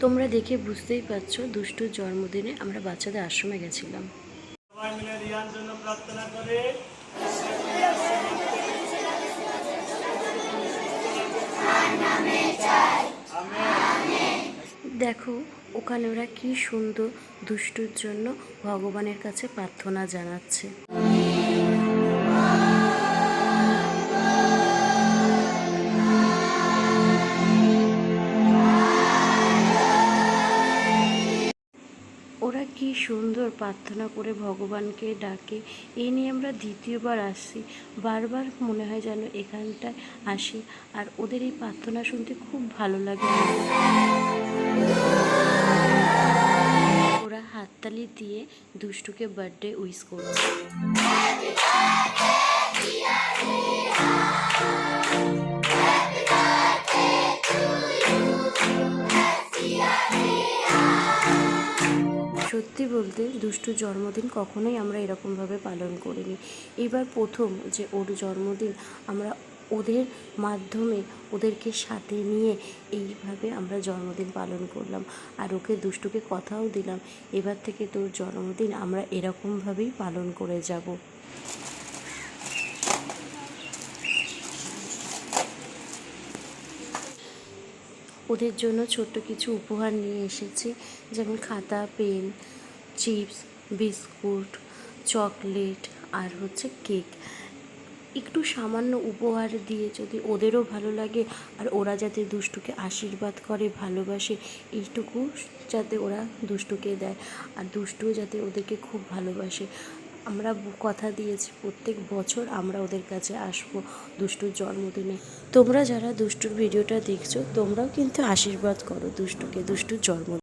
তোমরা দেখে বুঝতেই পারছো দুষ্টুর জন্মদিনে আমরা বাচ্চাদের আশ্রমে গেছিলাম। সবাই মিলে রিয়ার জন্য প্রার্থনা করে। দেখো ওখানে ওরা কি সুন্দর দুষ্টুর জন্য ভগবানের কাছে প্রার্থনা জানাচ্ছে। ওরা কি সুন্দর প্রার্থনা করে ভগবানকে ডাকে। এই নিয়ে আমরা দ্বিতীয়বার আসছি। বারবার মনে হয় যেন এখানটায় আসি, আর ওদের এই প্রার্থনা শুনতে খুব ভালো লাগে। ওরা হাততালি দিয়ে দুষ্টুকে বার্থডে উইশ করছে। সত্যি বলতে দুষ্টুর জন্মদিন কখনোই আমরা এরকমভাবে পালন করিনি। এবার প্রথম যে ওর জন্মদিন আমরা ওদের মাধ্যমে ওদেরকে সাথে নিয়ে এইভাবে আমরা জন্মদিন পালন করলাম। আর ওকে দুষ্টুকে কথাও দিলাম, এবার থেকে তোর জন্মদিন আমরা এরকমভাবেই পালন করে যাব। ওদের জন্য ছোট্ট কিছু উপহার নিয়ে এসেছি, যেমন খাতা, পেন, চিপস, বিস্কুট, চকলেট আর হচ্ছে কেক। একটু সামান্য উপহার দিয়ে যদি ওদেরও ভালো লাগে আর ওরা যাতে দুষ্টুকে আশীর্বাদ করে, ভালোবাসে, এইটুকু যাতে ওরা দুষ্টুকে দেয়, আর দুষ্টুও যাতে ওদেরকে খুব ভালোবাসে। আমরা কথা দিয়েছি প্রত্যেক বছর আমরা ওদের কাছে আসবো দুষ্টুর জন্মদিনে। তোমরা যারা দুষ্টুর ভিডিওটা দেখছো তোমরাও কিন্তু আশীর্বাদ করো দুষ্টুকে দুষ্টুর জন্মদিনে।